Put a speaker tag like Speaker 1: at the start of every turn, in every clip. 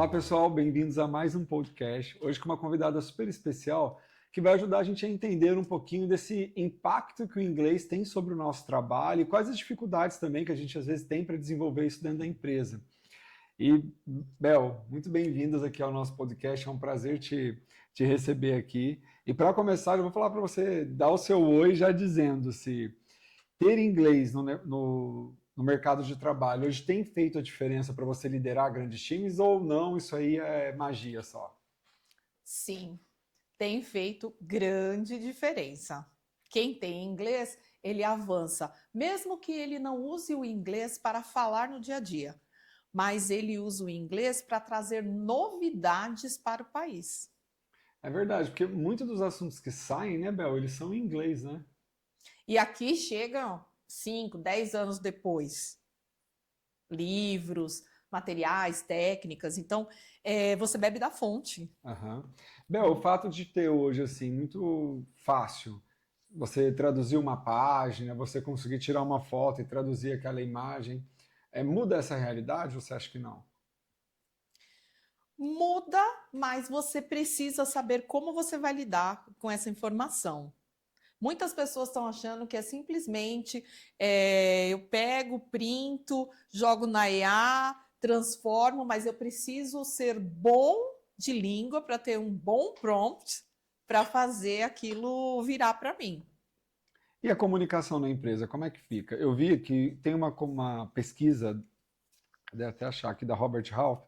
Speaker 1: Olá pessoal, bem-vindos a mais um podcast. Hoje com uma convidada super especial que vai ajudar a gente a entender um pouquinho desse impacto que o inglês tem sobre o nosso trabalho e quais as dificuldades também que a gente às vezes tem para desenvolver isso dentro da empresa. E, Bel, muito bem-vindas aqui ao nosso podcast, é um prazer te receber aqui. E para começar, eu vou falar para você dar o seu oi já dizendo se ter inglês no mercado de trabalho hoje tem feito a diferença para você liderar grandes times ou não? Isso aí é magia só.
Speaker 2: Sim, tem feito grande diferença. Quem tem inglês, ele avança, mesmo que ele não use o inglês para falar no dia a dia, mas ele usa o inglês para trazer novidades para o país.
Speaker 1: É verdade, porque muitos dos assuntos que saem, né, Bel, eles são em inglês, né?
Speaker 2: E aqui chegam 5, 10 anos depois, livros, materiais, técnicas. Então, você bebe da fonte.
Speaker 1: Aham. Bel, o fato de ter hoje, assim, muito fácil, você traduzir uma página, você conseguir tirar uma foto e traduzir aquela imagem, muda essa realidade ou você acha que não?
Speaker 2: Muda, mas você precisa saber como você vai lidar com essa informação. Muitas pessoas estão achando que é simplesmente eu pego, printo, jogo na IA, transformo, mas eu preciso ser bom de língua para ter um bom prompt para fazer aquilo virar para mim.
Speaker 1: E a comunicação na empresa, como é que fica? Eu vi que tem uma pesquisa, deve até achar aqui, da Robert Half,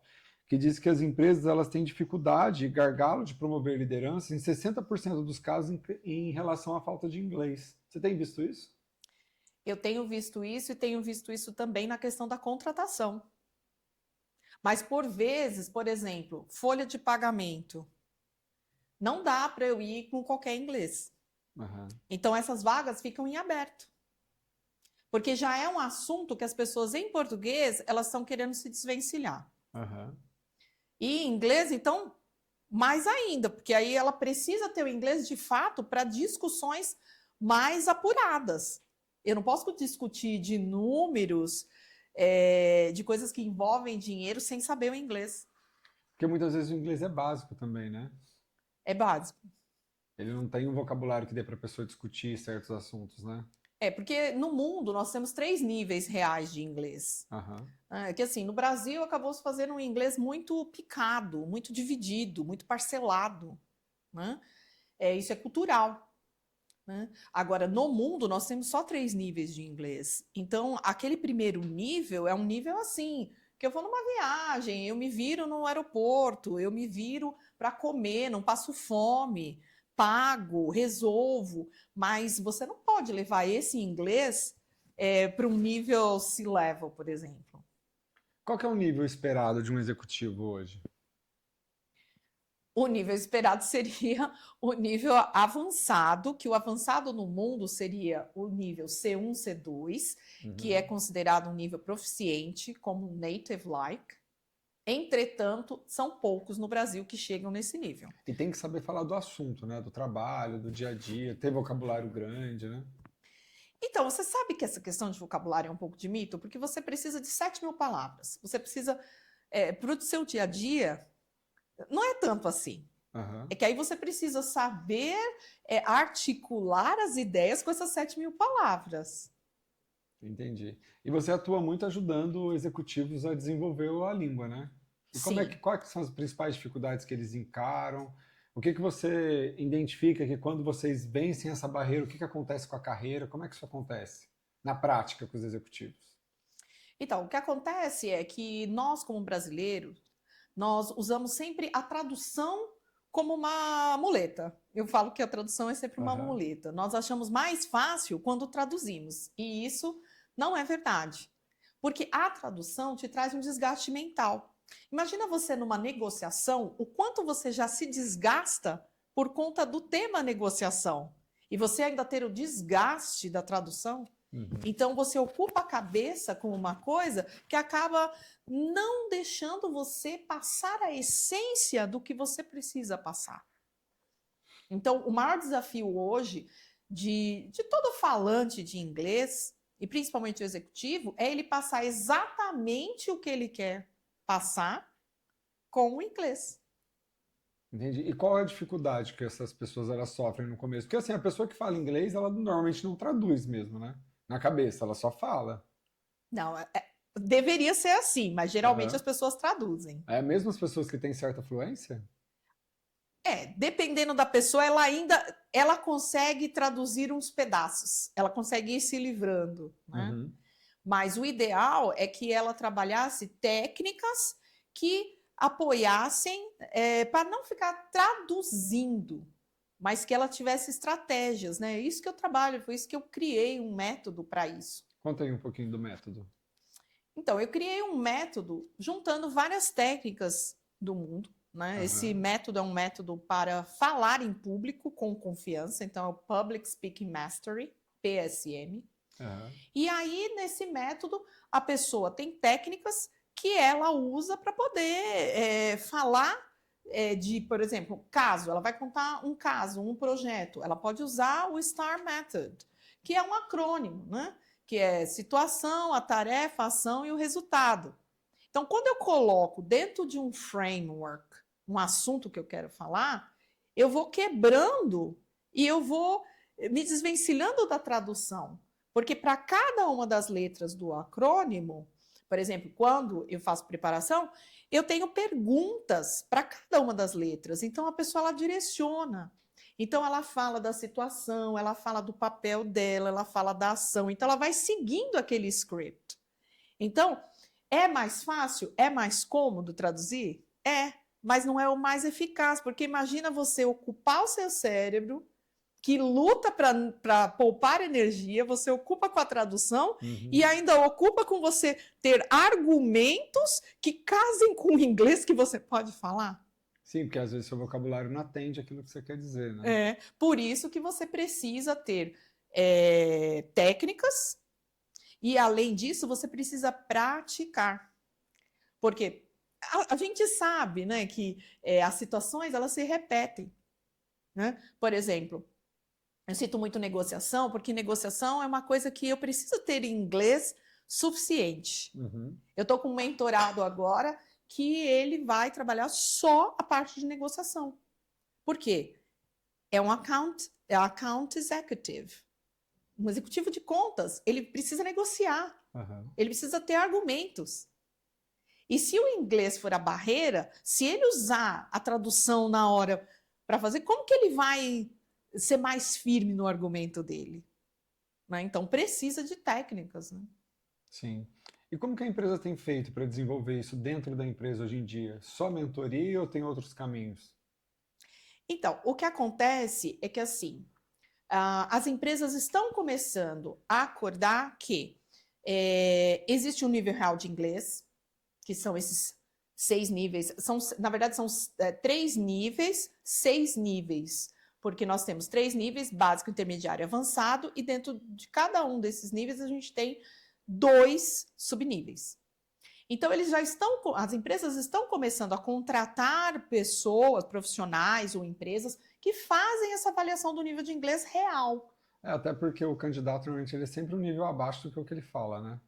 Speaker 1: que diz que as empresas elas têm dificuldade, gargalo de promover liderança em 60% dos casos em relação à falta de inglês. Você tem visto isso?
Speaker 2: Eu tenho visto isso e tenho visto isso também na questão da contratação. Mas por vezes, por exemplo, folha de pagamento, não dá para eu ir com qualquer inglês.
Speaker 1: Aham,
Speaker 2: Então essas vagas ficam em aberto. Porque já é um assunto que as pessoas em português, elas estão querendo se desvencilhar.
Speaker 1: aham.
Speaker 2: E em inglês, então, mais ainda, porque aí ela precisa ter o inglês de fato para discussões mais apuradas. Eu não posso discutir de números, de coisas que envolvem dinheiro sem saber o inglês.
Speaker 1: Porque muitas vezes o inglês é básico também, né?
Speaker 2: É básico.
Speaker 1: Ele não tem um vocabulário que dê para a pessoa discutir certos assuntos, né?
Speaker 2: Porque no mundo nós temos 3 níveis reais de inglês.
Speaker 1: Aham.
Speaker 2: Que assim, no Brasil acabou se fazendo um inglês muito picado, muito dividido, muito parcelado. Né? Isso é cultural. Né? Agora, no mundo, nós temos só 3 níveis de inglês. Então, aquele primeiro nível é um nível assim, que eu vou numa viagem, eu me viro no aeroporto, eu me viro para comer, não passo fome, pago, resolvo. Mas você não pode levar esse inglês para um nível C-level, por exemplo.
Speaker 1: Qual que é o nível esperado de um executivo hoje?
Speaker 2: O nível esperado seria o nível avançado, que o avançado no mundo seria o nível C1, C2, que é
Speaker 1: Uhum.
Speaker 2: considerado um nível proficiente, como native-like. Entretanto, são poucos no Brasil que chegam nesse nível.
Speaker 1: E tem que saber falar do assunto, né? Do trabalho, do dia a dia, ter vocabulário grande, né?
Speaker 2: Então, você sabe que essa questão de vocabulário é um pouco de mito, porque você precisa de 7.000 palavras. Você precisa, para o seu dia a dia, não é tanto assim. É
Speaker 1: Aham,
Speaker 2: que aí você precisa saber articular as ideias com essas 7.000 palavras.
Speaker 1: entendi. E você atua muito ajudando executivos a desenvolver a língua, né? E
Speaker 2: Sim.
Speaker 1: quais que são as principais dificuldades que eles encaram? O que que você identifica que quando vocês vencem essa barreira, o que que acontece com a carreira? Como é que isso acontece na prática com os executivos?
Speaker 2: Então, o que acontece é que nós, como brasileiros, nós usamos sempre a tradução como uma muleta. Eu falo que a tradução é sempre uma
Speaker 1: Aham.
Speaker 2: muleta. Nós achamos mais fácil quando traduzimos. E isso não é verdade. Porque a tradução te traz um desgaste mental. Imagina você numa negociação, o quanto você já se desgasta por conta do tema negociação. E você ainda ter o desgaste da tradução.
Speaker 1: Uhum.
Speaker 2: Então você ocupa a cabeça com uma coisa que acaba não deixando você passar a essência do que você precisa passar. Então, o maior desafio hoje de todo falante de inglês, e principalmente o executivo, é ele passar exatamente o que ele quer passar com o inglês.
Speaker 1: Entendi. E qual é a dificuldade que essas pessoas elas sofrem no começo? Porque assim, a pessoa que fala inglês, ela normalmente não traduz mesmo, né? Na cabeça, ela só fala.
Speaker 2: Não, deveria ser assim, mas geralmente
Speaker 1: Aham.
Speaker 2: as pessoas traduzem.
Speaker 1: É mesmo as pessoas que têm certa fluência?
Speaker 2: Dependendo da pessoa, ela consegue traduzir uns pedaços, ela consegue ir se livrando, né?
Speaker 1: Uhum.
Speaker 2: Mas o ideal é que ela trabalhasse técnicas que apoiassem para não ficar traduzindo, mas que ela tivesse estratégias, né? Isso que eu trabalho, foi isso que eu criei um método para isso.
Speaker 1: Conta aí um pouquinho do método.
Speaker 2: Então, eu criei um método juntando várias técnicas do mundo, né? Esse
Speaker 1: Aham.
Speaker 2: método é um método para falar em público com confiança, então é o Public Speaking Mastery, PSM.
Speaker 1: Aham.
Speaker 2: E aí, nesse método, a pessoa tem técnicas que ela usa para poder falar por exemplo, caso, ela vai contar um caso, um projeto, ela pode usar o STAR Method, que é um acrônimo, né? Que é situação, a tarefa, a ação e o resultado. Então, quando eu coloco dentro de um framework um assunto que eu quero falar, eu vou quebrando e eu vou me desvencilhando da tradução. Porque para cada uma das letras do acrônimo, por exemplo, quando eu faço preparação, eu tenho perguntas para cada uma das letras. Então, a pessoa ela direciona. Então, ela fala da situação, ela fala do papel dela, ela fala da ação. Então, ela vai seguindo aquele script. Então, é mais fácil? É mais cômodo traduzir? É, mas não é o mais eficaz, porque imagina você ocupar o seu cérebro, que luta para poupar energia, você ocupa com a tradução e
Speaker 1: Uhum.
Speaker 2: ainda ocupa com você ter argumentos que casem com o inglês que você pode falar.
Speaker 1: Sim, porque às vezes seu vocabulário não atende aquilo que você quer dizer, né?
Speaker 2: Por isso que você precisa ter técnicas e, além disso, você precisa praticar. Porque a gente sabe, né, que as situações elas se repetem. Né? Por exemplo, eu cito muito negociação, porque negociação é uma coisa que eu preciso ter em inglês suficiente.
Speaker 1: Uhum.
Speaker 2: Eu estou com um mentorado agora que ele vai trabalhar só a parte de negociação. Por quê? É um account executive. Um executivo de contas. Ele precisa negociar.
Speaker 1: Aham.
Speaker 2: Ele precisa ter argumentos. E se o inglês for a barreira, se ele usar a tradução na hora para fazer, como que ele vai ser mais firme no argumento dele? Né? Então, precisa de técnicas. Né?
Speaker 1: Sim. E como que a empresa tem feito para desenvolver isso dentro da empresa hoje em dia? Só mentoria ou tem outros caminhos?
Speaker 2: Então, o que acontece é que, assim, as empresas estão começando a acordar que existe um nível real de inglês, que são esses 6 níveis, na verdade são 3 níveis, 6 níveis, porque nós temos 3 níveis, básico, intermediário e avançado, e dentro de cada um desses níveis a gente tem 2 subníveis. Então, as empresas estão começando a contratar pessoas, profissionais ou empresas que fazem essa avaliação do nível de inglês real.
Speaker 1: Até porque o candidato normalmente ele é sempre um nível abaixo do que o que ele fala, né?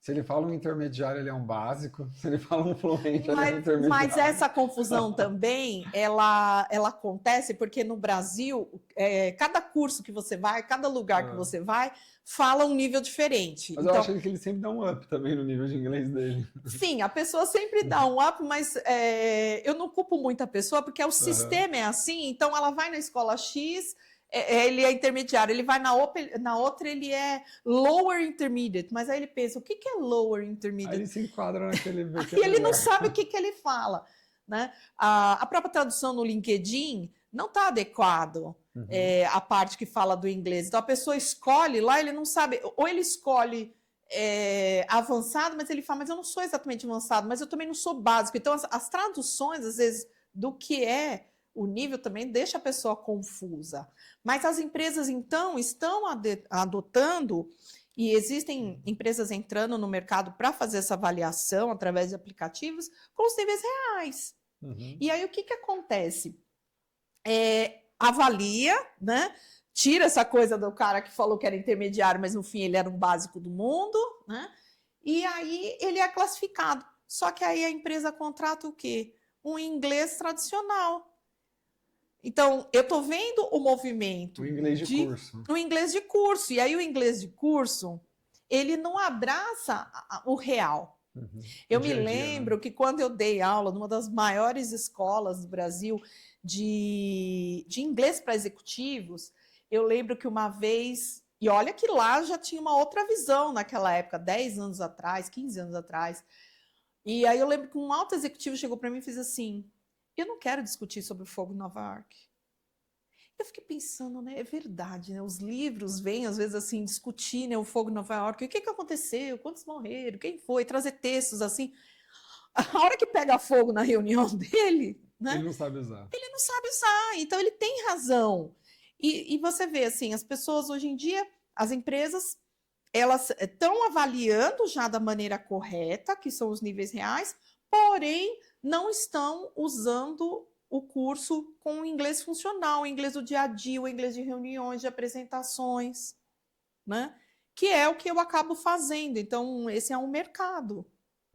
Speaker 1: Se ele fala um intermediário, ele é um básico. Se ele fala um fluente, ele é um
Speaker 2: Mas
Speaker 1: intermediário.
Speaker 2: essa confusão também, ela acontece porque no Brasil, cada curso que você vai, cada lugar que você vai, fala um nível diferente.
Speaker 1: Mas eu acho que ele sempre dá um up também no nível de inglês dele.
Speaker 2: Sim, a pessoa sempre dá um up, mas eu não culpo muito a pessoa, porque o sistema é assim, então ela vai na escola X, ele é intermediário, ele vai na outra, ele é lower intermediate, mas aí ele pensa, o que é lower intermediate?
Speaker 1: Aí ele se enquadra naquele
Speaker 2: E ele não sabe o que ele fala. Né? A própria tradução no LinkedIn não está adequado.
Speaker 1: Uhum.
Speaker 2: A parte que fala do inglês. Então a pessoa escolhe lá, ele não sabe, ou ele escolhe avançado, mas ele fala, mas eu não sou exatamente avançado, mas eu também não sou básico. Então as traduções, às vezes, do que é o nível também deixa a pessoa confusa. Mas as empresas, então, estão adotando, e existem empresas entrando no mercado para fazer essa avaliação através de aplicativos com os níveis reais.
Speaker 1: Uhum.
Speaker 2: E aí o que acontece? Avalia, né? Tira essa coisa do cara que falou que era intermediário, mas no fim ele era um básico do mundo, né? E aí ele é classificado. Só que aí a empresa contrata o quê? um inglês tradicional. Então, eu estou vendo o movimento
Speaker 1: O inglês de curso.
Speaker 2: o inglês de curso. E aí, o inglês de curso, ele não abraça o real.
Speaker 1: Uhum.
Speaker 2: Eu
Speaker 1: O
Speaker 2: me
Speaker 1: dia a dia,
Speaker 2: lembro que quando eu dei aula numa das maiores escolas do Brasil de inglês para executivos, eu lembro que uma vez, e olha que lá já tinha uma outra visão naquela época, 10 anos atrás, 15 anos atrás. E aí eu lembro que um alto executivo chegou para mim e fez assim: eu não quero discutir sobre o fogo em Nova York. Eu fiquei pensando, né? É verdade, né? Os livros vêm, às vezes, assim, discutir, né, o fogo em Nova York. O que aconteceu? Quantos morreram? Quem foi? Trazer textos, assim. A hora que pega fogo na reunião dele, né?
Speaker 1: Ele não sabe usar.
Speaker 2: Ele não sabe usar. Então, ele tem razão. E você vê, assim, as pessoas hoje em dia, as empresas, elas estão avaliando já da maneira correta, que são os níveis reais, porém, não estão usando o curso com o inglês funcional, o inglês do dia a dia, o inglês de reuniões, de apresentações, né? Que é o que eu acabo fazendo. Então, esse é um mercado.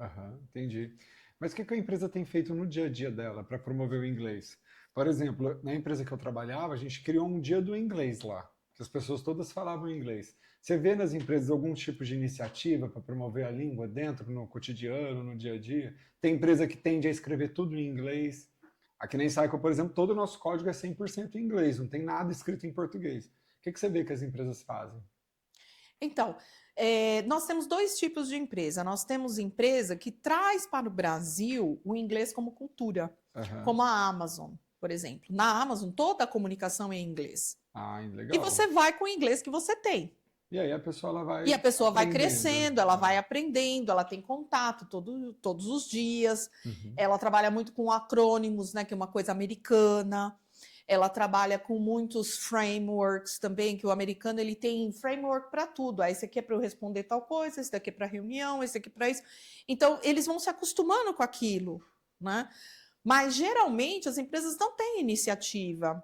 Speaker 1: Aham, entendi. Mas o que a empresa tem feito no dia a dia dela para promover o inglês? Por exemplo, na empresa que eu trabalhava, a gente criou um dia do inglês lá, que as pessoas todas falavam inglês. Você vê nas empresas algum tipo de iniciativa para promover a língua dentro, no cotidiano, no dia a dia? Tem empresa que tende a escrever tudo em inglês. Aqui na Incycle, por exemplo, todo o nosso código é 100% em inglês, não tem nada escrito em português. O que você vê que as empresas fazem?
Speaker 2: Então, nós temos dois tipos de empresa. Nós temos empresa que traz para o Brasil o inglês como cultura, como a Amazon, por exemplo. Na Amazon, toda a comunicação é em inglês.
Speaker 1: Ah,
Speaker 2: E
Speaker 1: legal.
Speaker 2: você vai com o inglês que você tem.
Speaker 1: E aí a pessoa ela vai
Speaker 2: E a pessoa vai
Speaker 1: aprendendo.
Speaker 2: crescendo, ela vai aprendendo, ela tem contato todos os dias.
Speaker 1: Uhum.
Speaker 2: Ela trabalha muito com acrônimos, né, que é uma coisa americana. Ela trabalha com muitos frameworks também, que o americano ele tem framework para tudo. Esse aqui é para eu responder tal coisa, esse daqui é para reunião, esse aqui para isso. Então, eles vão se acostumando com aquilo, né? Mas, geralmente, as empresas não têm iniciativa.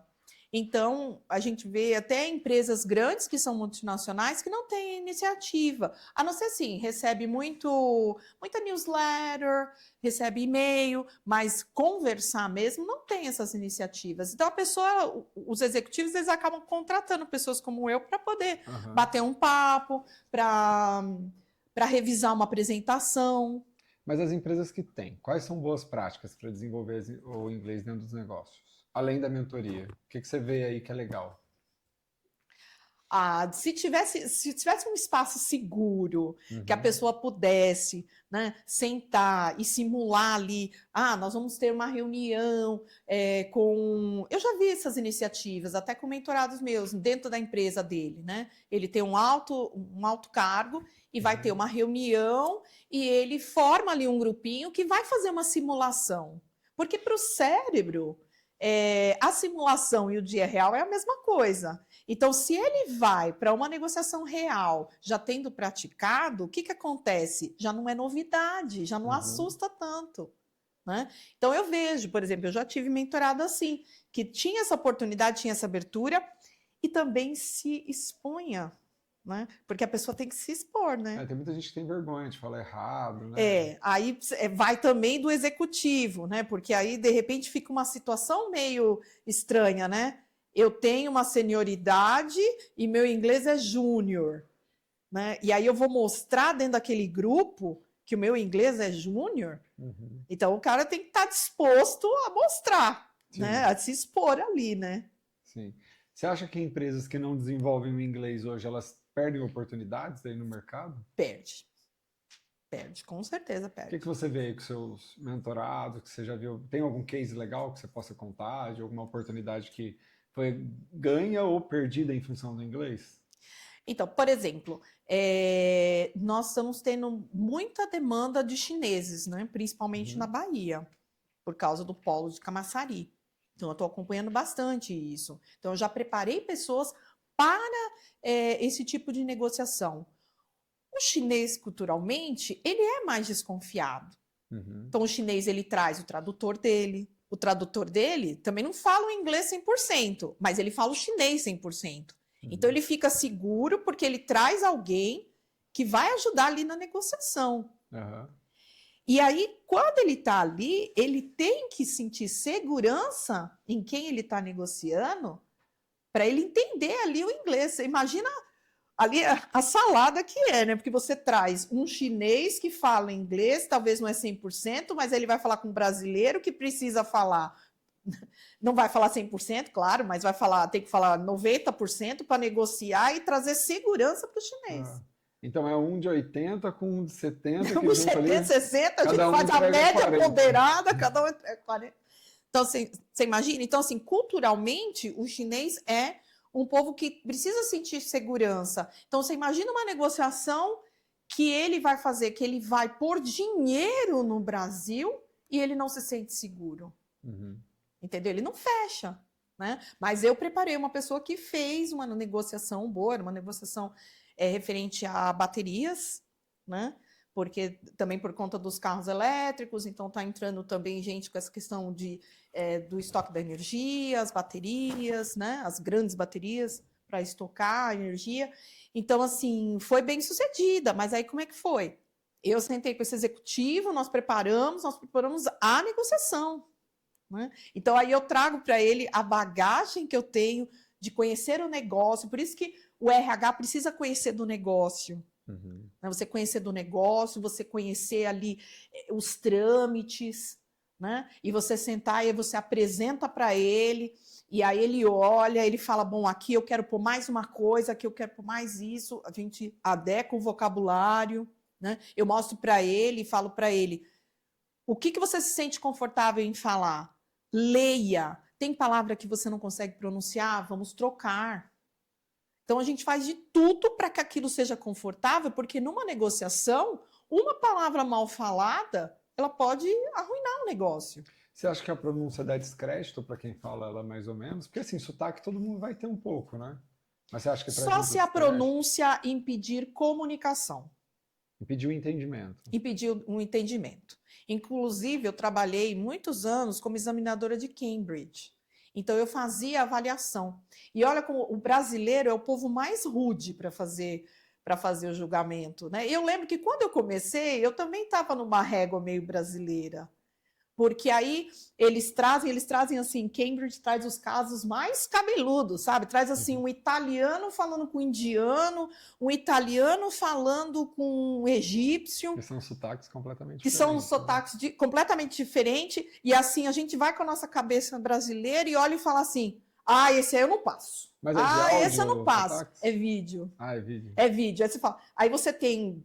Speaker 2: Então, a gente vê até empresas grandes que são multinacionais que não têm iniciativa. A não ser assim, recebe muita newsletter, recebe e-mail, mas conversar mesmo não tem essas iniciativas. Então, os executivos, eles acabam contratando pessoas como eu para poder bater um papo, para revisar uma apresentação.
Speaker 1: Mas as empresas que têm, quais são boas práticas para desenvolver o inglês dentro dos negócios? Além da mentoria, o que você vê aí que é legal?
Speaker 2: Se tivesse um espaço seguro, que a pessoa pudesse, né, sentar e simular ali, nós vamos ter uma reunião com... Eu já vi essas iniciativas, até com mentorados meus, dentro da empresa dele, né? Ele tem um alto cargo e vai ter uma reunião e ele forma ali um grupinho que vai fazer uma simulação. Porque para o cérebro, a simulação e o dia real é a mesma coisa. Então, se ele vai para uma negociação real, já tendo praticado, o que acontece? Já não é novidade, já não assusta tanto. Né? Então, eu vejo, por exemplo, eu já tive mentorado assim, que tinha essa oportunidade, tinha essa abertura e também se expunha. Né? Porque a pessoa tem que se expor, né?
Speaker 1: Tem muita gente que tem vergonha de falar errado, né?
Speaker 2: Aí vai também do executivo, né? Porque aí, de repente, fica uma situação meio estranha, né? Eu tenho uma senioridade e meu inglês é júnior, né? E aí eu vou mostrar dentro daquele grupo que o meu inglês é júnior. Então, o cara tem que estar disposto a mostrar, né? A se expor ali, né?
Speaker 1: Sim. Você acha que empresas que não desenvolvem o inglês hoje, elas perdem oportunidades aí no mercado?
Speaker 2: Perde, com certeza perde.
Speaker 1: O que você vê aí com seus mentorados, que você já viu? Tem algum case legal que você possa contar, de alguma oportunidade que foi ganha ou perdida em função do inglês?
Speaker 2: Então, por exemplo, nós estamos tendo muita demanda de chineses, né? Principalmente na Bahia, por causa do polo de Camaçari. Então, eu estou acompanhando bastante isso. Então, eu já preparei pessoas para esse tipo de negociação. O chinês, culturalmente, ele é mais desconfiado. Então, o chinês, ele traz o tradutor dele. O tradutor dele também não fala o inglês 100%, mas ele fala o chinês 100%. Então, ele fica seguro porque ele traz alguém que vai ajudar ali na negociação. E aí, quando ele está ali, ele tem que sentir segurança em quem ele está negociando para ele entender ali o inglês. Você imagina ali a salada que é, né? Porque você traz um chinês que fala inglês, talvez não é 100%, mas ele vai falar com um brasileiro que precisa falar. Não vai falar 100%, claro, mas vai falar, tem que falar 90% para negociar e trazer segurança para o chinês.
Speaker 1: Então é um de 80 com um de 70 que
Speaker 2: Um
Speaker 1: junto ali,
Speaker 2: 70, 60, a gente
Speaker 1: cada um
Speaker 2: faz a
Speaker 1: entrega
Speaker 2: média
Speaker 1: 40.
Speaker 2: ponderada, cada um é 40. Então, você imagina? Então, assim, culturalmente, o chinês é um povo que precisa sentir segurança. Então, você imagina uma negociação que ele vai fazer, que ele vai pôr dinheiro no Brasil e ele não se sente seguro.
Speaker 1: Uhum.
Speaker 2: Entendeu? Ele não fecha. Né? Mas eu preparei uma pessoa que fez uma negociação boa, uma negociação referente a baterias, né? Porque também por conta dos carros elétricos, então está entrando também gente com essa questão do estoque da energia, as baterias, né? As grandes baterias para estocar a energia. Então, assim, foi bem sucedida, mas aí como é que foi? Eu sentei com esse executivo, nós preparamos a negociação. Né? Então, aí eu trago para ele a bagagem que eu tenho de conhecer o negócio, por isso que o RH precisa conhecer do negócio.
Speaker 1: Uhum.
Speaker 2: Né? Você conhecer do negócio, você conhecer ali os trâmites, né? E você sentar e você apresenta para ele, e aí ele olha, ele fala, bom, aqui eu quero pôr mais uma coisa, aqui eu quero pôr mais isso, a gente adequa o vocabulário, né? Eu mostro para ele e falo para ele, o que você se sente confortável em falar? Leia. Tem palavra que você não consegue pronunciar? Vamos trocar. Então, a gente faz de tudo para que aquilo seja confortável, porque numa negociação, uma palavra mal falada, ela pode arruinar o negócio.
Speaker 1: Você acha que a pronúncia dá descrédito para quem fala ela mais ou menos? Porque assim, sotaque todo mundo vai ter um pouco, né? Mas você acha que traz
Speaker 2: Só
Speaker 1: muito
Speaker 2: se a
Speaker 1: descrédito?
Speaker 2: pronúncia impedir comunicação.
Speaker 1: Impedir o entendimento.
Speaker 2: Impedir um entendimento. Inclusive, eu trabalhei muitos anos como examinadora de Cambridge. Então, eu fazia avaliação. E olha como o brasileiro é o povo mais rude para fazer o julgamento. Né? Eu lembro que quando eu comecei, eu também estava numa régua meio brasileira. Porque aí eles trazem assim, Cambridge traz os casos mais cabeludos, sabe? Traz assim um italiano falando com um indiano, um italiano falando com um egípcio.
Speaker 1: Que são sotaques completamente
Speaker 2: que
Speaker 1: diferentes.
Speaker 2: são sotaques completamente diferentes, e assim a gente vai com a nossa cabeça brasileira e olha e fala assim, esse aí eu não passo.
Speaker 1: Mas é de áudio,
Speaker 2: esse eu não passo.
Speaker 1: sotaques?
Speaker 2: É vídeo.
Speaker 1: É vídeo.
Speaker 2: É vídeo. Aí você tem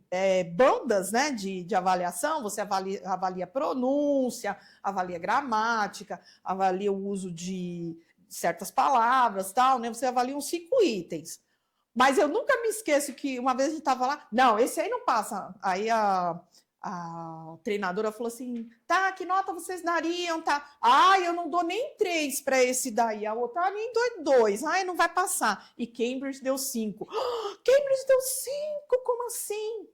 Speaker 2: bandas, né, de avaliação, você avalia pronúncia, avalia gramática, avalia o uso de certas palavras, tal, né? Você avalia uns 5 itens. Mas eu nunca me esqueço que uma vez a gente estava lá, não, esse aí não passa. Aí a treinadora falou assim, tá, que nota vocês dariam, tá? Eu não dou nem 3 para esse daí. A outra, nem dou 2. Não vai passar. E Cambridge deu 5. Cambridge deu 5? Como assim?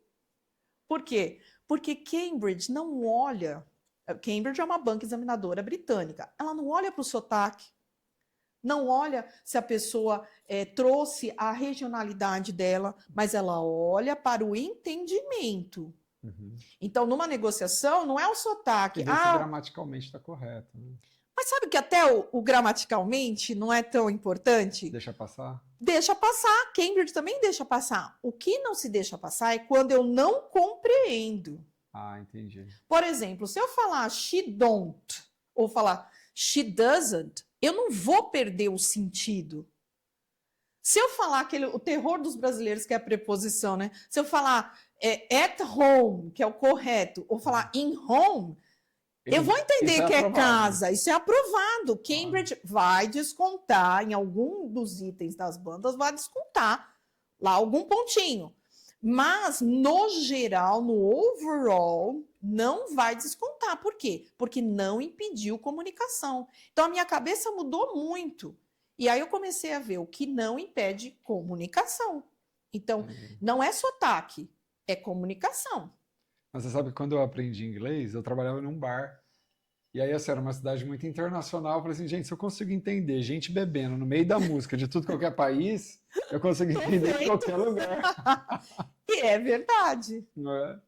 Speaker 2: Por quê? Porque Cambridge não olha... Cambridge é uma banca examinadora britânica. Ela não olha para o sotaque. Não olha se a pessoa trouxe a regionalidade dela, mas ela olha para o entendimento.
Speaker 1: Uhum.
Speaker 2: Então, numa negociação, não é o sotaque.
Speaker 1: E ver se gramaticalmente está correto. Né?
Speaker 2: Mas sabe que até o gramaticalmente não é tão importante?
Speaker 1: Deixa passar?
Speaker 2: Deixa passar. Cambridge também deixa passar. O que não se deixa passar é quando eu não compreendo.
Speaker 1: Entendi.
Speaker 2: Por exemplo, se eu falar she don't ou falar she doesn't, eu não vou perder o sentido. Se eu falar o terror dos brasileiros, que é a preposição, né? Se eu falar at home, que é o correto, ou falar in home, eu vou entender que é casa. Isso é aprovado. Cambridge vai descontar, em algum dos itens das bandas, vai descontar lá algum pontinho. Mas, no geral, no overall, não vai descontar. Por quê? Porque não impediu comunicação. Então, a minha cabeça mudou muito. E aí eu comecei a ver o que não impede comunicação. Então, não é sotaque, é comunicação.
Speaker 1: Mas você sabe que quando eu aprendi inglês, eu trabalhava num bar. E aí, assim, era uma cidade muito internacional. Eu falei assim, gente, se eu consigo entender gente bebendo no meio da música de tudo qualquer país, eu consigo entender em qualquer lugar.
Speaker 2: E é verdade.
Speaker 1: Não é?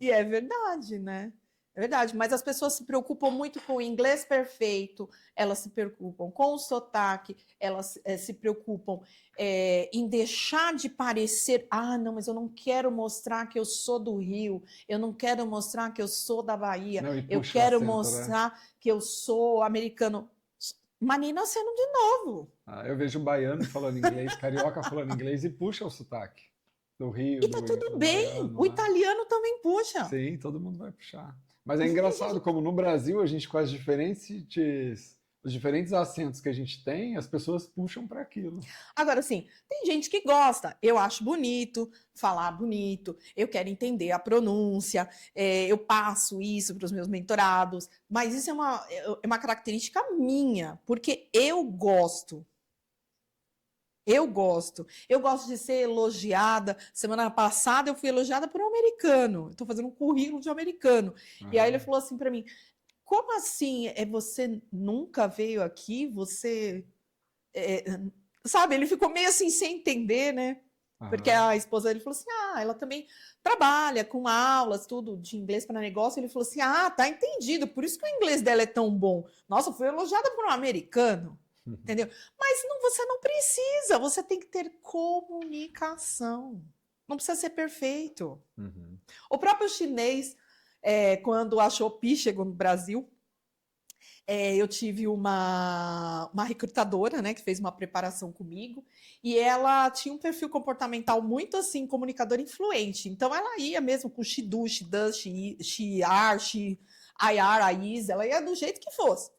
Speaker 2: E é verdade, né? É verdade, mas as pessoas se preocupam muito com o inglês perfeito, elas se preocupam com o sotaque, elas se preocupam em deixar de parecer, não, mas eu não quero mostrar que eu sou do Rio, eu não quero mostrar que eu sou da Bahia,
Speaker 1: Não, e
Speaker 2: eu
Speaker 1: puxa o
Speaker 2: quero
Speaker 1: acento, né?
Speaker 2: mostrar que eu sou americano. Mani nascendo de novo.
Speaker 1: Eu vejo baiano falando inglês, carioca falando inglês e puxa o sotaque do Rio,
Speaker 2: E tá tudo
Speaker 1: do
Speaker 2: bem,
Speaker 1: baiano,
Speaker 2: o
Speaker 1: né?
Speaker 2: italiano também puxa.
Speaker 1: Sim, todo mundo vai puxar. Mas é engraçado como no Brasil a gente com os diferentes acentos que a gente tem, as pessoas puxam para aquilo.
Speaker 2: Agora, assim, tem gente que gosta, eu acho bonito, falar bonito, eu quero entender a pronúncia, eu passo isso para os meus mentorados, mas isso é uma característica minha, porque eu gosto. Eu gosto. Eu gosto de ser elogiada. Semana passada eu fui elogiada por um americano. Estou fazendo um currículo de um americano. E aí ele
Speaker 1: Aham,
Speaker 2: falou assim para mim: como assim? Você nunca veio aqui? Você é, sabe, ele ficou meio assim sem entender, né? Porque
Speaker 1: aham.
Speaker 2: a esposa dele falou assim: ela também trabalha com aulas, tudo de inglês para negócio. Ele falou assim: tá entendido, por isso que o inglês dela é tão bom. Nossa, foi elogiada por um americano, entendeu? Mas você não precisa, você tem que ter comunicação. Não precisa ser perfeito.
Speaker 1: Uhum.
Speaker 2: O próprio chinês, quando a Shopee chegou no Brasil, eu tive uma recrutadora, né, que fez uma preparação comigo, e ela tinha um perfil comportamental muito assim, comunicador influente. Então ela ia mesmo com Shidu, Shidan, Shiar, Ayar, Aiz, ela ia do jeito que fosse.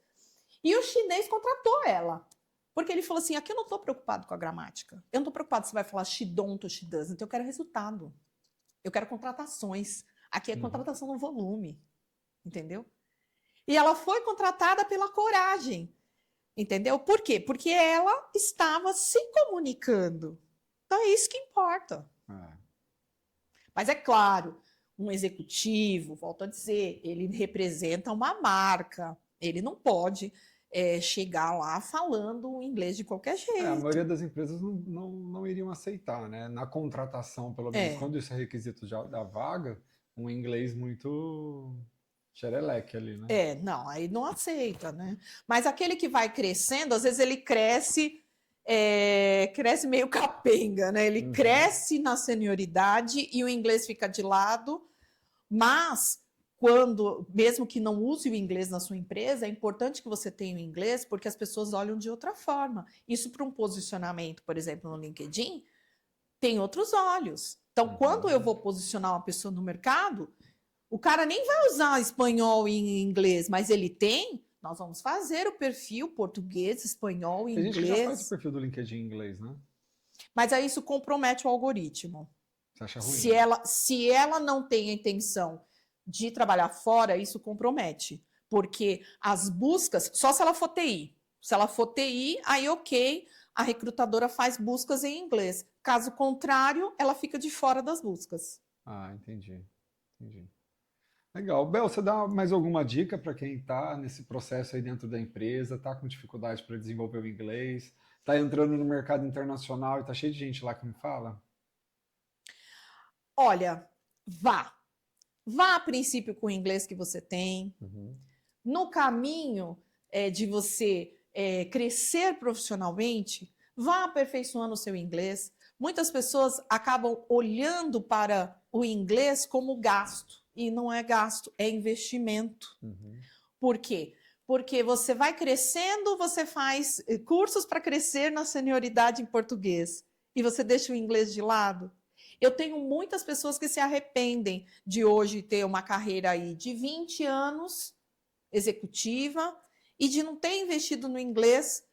Speaker 2: E o chinês contratou ela. Porque ele falou assim: aqui eu não estou preocupado com a gramática. Eu não estou preocupado se vai falar Shidon ou Shidas. Então eu quero resultado. Eu quero contratações. Aqui é
Speaker 1: Uhum.
Speaker 2: contratação no volume. Entendeu? E ela foi contratada pela coragem, entendeu? Por quê? Porque ela estava se comunicando. Então é isso que importa.
Speaker 1: É.
Speaker 2: Mas é claro, um executivo, volto a dizer, ele representa uma marca. Ele não pode chegar lá falando inglês de qualquer
Speaker 1: A
Speaker 2: jeito.
Speaker 1: maioria das empresas não iriam aceitar, né? Na contratação, pelo menos,
Speaker 2: É,
Speaker 1: quando isso é requisito da vaga, um inglês muito xereleque ali, né?
Speaker 2: não, aí não aceita, né? Mas aquele que vai crescendo, às vezes ele cresce, cresce meio capenga, né? Ele
Speaker 1: Uhum.
Speaker 2: cresce na senioridade e o inglês fica de lado, mas quando, mesmo que não use o inglês na sua empresa, é importante que você tenha o inglês porque as pessoas olham de outra forma. Isso para um posicionamento, por exemplo, no LinkedIn, tem outros olhos. Então, quando eu
Speaker 1: Uhum.
Speaker 2: vou posicionar uma pessoa no mercado, o cara nem vai usar espanhol e inglês, mas ele tem. Nós vamos fazer o perfil português, espanhol e
Speaker 1: Tem gente que já faz o
Speaker 2: inglês,
Speaker 1: perfil do LinkedIn em inglês, né?
Speaker 2: mas aí isso compromete o algoritmo.
Speaker 1: Você acha
Speaker 2: Se
Speaker 1: ruim?
Speaker 2: ela, se ela não tem a intenção de trabalhar fora, isso compromete. Porque as buscas, só se ela for TI. Se ela for TI, aí ok, a recrutadora faz buscas em inglês. Caso contrário, ela fica de fora das buscas.
Speaker 1: Entendi. Entendi. Legal. Bel, você dá mais alguma dica para quem está nesse processo aí dentro da empresa, está com dificuldade para desenvolver o inglês, está entrando no mercado internacional e está cheio de gente lá que me fala?
Speaker 2: Olha, vá. Vá a princípio com o inglês que você tem.
Speaker 1: Uhum.
Speaker 2: No caminho de você crescer profissionalmente, vá aperfeiçoando o seu inglês. Muitas pessoas acabam olhando para o inglês como gasto, e não é gasto, é investimento.
Speaker 1: Uhum.
Speaker 2: Por quê? Porque você vai crescendo, você faz cursos para crescer na senioridade em português e você deixa o inglês de lado. Eu tenho muitas pessoas que se arrependem de hoje ter uma carreira aí de 20 anos executiva e de não ter investido no inglês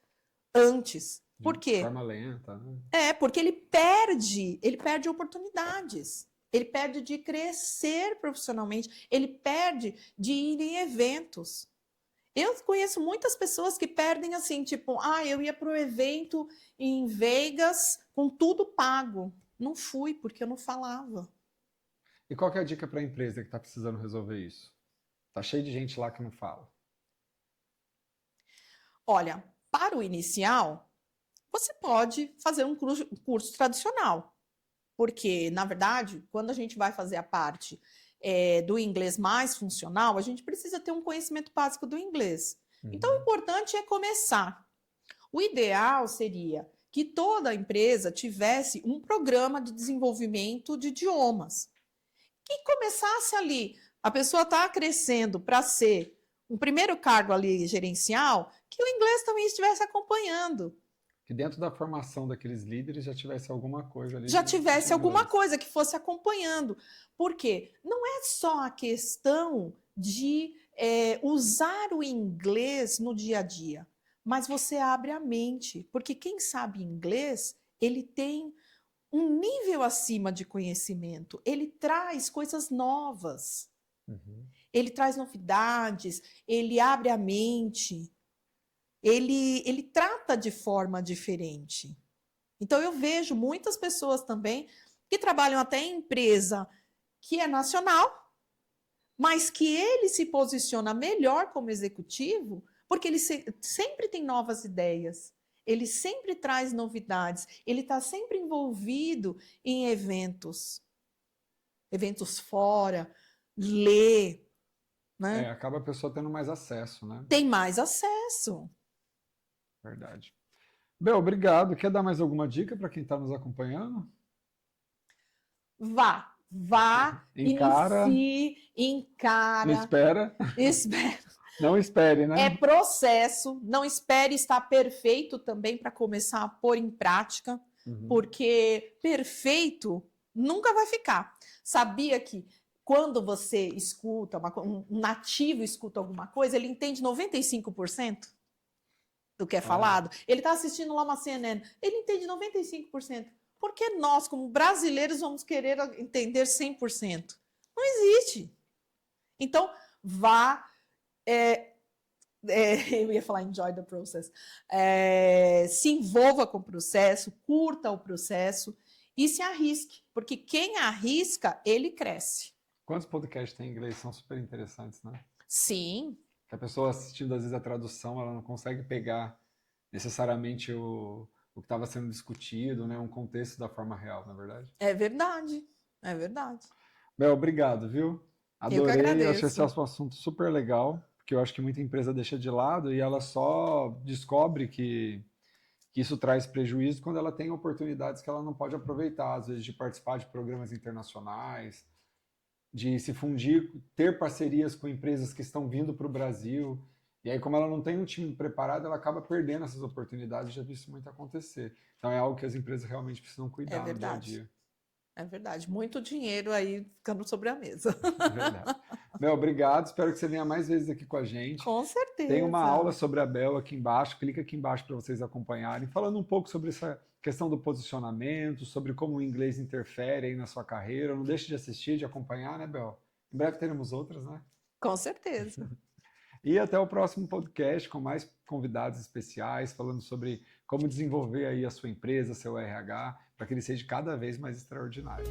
Speaker 2: antes. Por
Speaker 1: De
Speaker 2: quê?
Speaker 1: forma lenta, né?
Speaker 2: Porque ele perde oportunidades. Ele perde de crescer profissionalmente, ele perde de ir em eventos. Eu conheço muitas pessoas que perdem assim, tipo, eu ia para o evento em Vegas com tudo pago. Não fui porque eu não falava.
Speaker 1: E qual que é a dica para a empresa que está precisando resolver isso? Tá cheio de gente lá que não fala.
Speaker 2: Olha, para o inicial, você pode fazer um curso tradicional, porque, na verdade, quando a gente vai fazer a parte do inglês mais funcional, a gente precisa ter um conhecimento básico do inglês. Então, o importante é começar. O ideal seria que toda empresa tivesse um programa de desenvolvimento de idiomas. Que começasse ali. A pessoa está crescendo para ser um primeiro cargo ali gerencial, que o inglês também estivesse acompanhando.
Speaker 1: Que dentro da formação daqueles líderes já tivesse alguma coisa ali.
Speaker 2: Já tivesse alguma coisa que fosse acompanhando. Por quê? Não é só a questão de usar o inglês no dia a dia, mas você abre a mente, porque quem sabe inglês, ele tem um nível acima de conhecimento, ele traz coisas novas, ele traz novidades, ele abre a mente, ele trata de forma diferente. Então, eu vejo muitas pessoas também que trabalham até em empresa que é nacional, mas que ele se posiciona melhor como executivo, porque ele sempre tem novas ideias, ele sempre traz novidades, ele está sempre envolvido em eventos fora, lê, né?
Speaker 1: Acaba a pessoa tendo mais acesso, né?
Speaker 2: Tem mais acesso.
Speaker 1: Verdade. Bel, obrigado. Quer dar mais alguma dica para quem está nos acompanhando?
Speaker 2: Vá,
Speaker 1: Encara.
Speaker 2: inicie, encara.
Speaker 1: Não espera.
Speaker 2: Espera.
Speaker 1: Não espere, né?
Speaker 2: É processo, não espere estar perfeito também para começar a pôr em prática, porque perfeito nunca vai ficar. Sabia que quando você escuta, um nativo escuta alguma coisa, ele entende 95% do que é falado? Ele está assistindo lá uma CNN, ele entende 95%. Por que nós, como brasileiros, vamos querer entender 100%? Não existe. Então, vá... eu ia falar enjoy the process. Se envolva com o processo, curta o processo e se arrisque, porque quem arrisca, ele cresce.
Speaker 1: Quantos podcasts tem em inglês? São super interessantes, né?
Speaker 2: Sim.
Speaker 1: Que a pessoa assistindo, às vezes, a tradução, ela não consegue pegar necessariamente o que estava sendo discutido, né? Um contexto da forma real, na verdade.
Speaker 2: É verdade, é verdade.
Speaker 1: Bel, obrigado, viu? Adorei,
Speaker 2: eu que agradeço.
Speaker 1: Achei esse assunto super legal, porque eu acho que muita empresa deixa de lado e ela só descobre que isso traz prejuízo quando ela tem oportunidades que ela não pode aproveitar, às vezes de participar de programas internacionais, de se fundir, ter parcerias com empresas que estão vindo para o Brasil. E aí, como ela não tem um time preparado, ela acaba perdendo essas oportunidades. Já vi isso muito acontecer. Então, é algo que as empresas realmente precisam cuidar no dia a dia.
Speaker 2: É verdade. Muito dinheiro aí ficando sobre a mesa.
Speaker 1: É verdade. Bel, obrigado. Espero que você venha mais vezes aqui com a gente.
Speaker 2: Com certeza.
Speaker 1: Tem uma aula sobre a Bel aqui embaixo. Clica aqui embaixo para vocês acompanharem. Falando um pouco sobre essa questão do posicionamento, sobre como o inglês interfere aí na sua carreira. Não deixe de assistir, de acompanhar, né, Bel? Em breve teremos outras, né?
Speaker 2: Com certeza.
Speaker 1: E até o próximo podcast com mais convidados especiais, falando sobre como desenvolver aí a sua empresa, seu RH, para que ele seja cada vez mais extraordinário.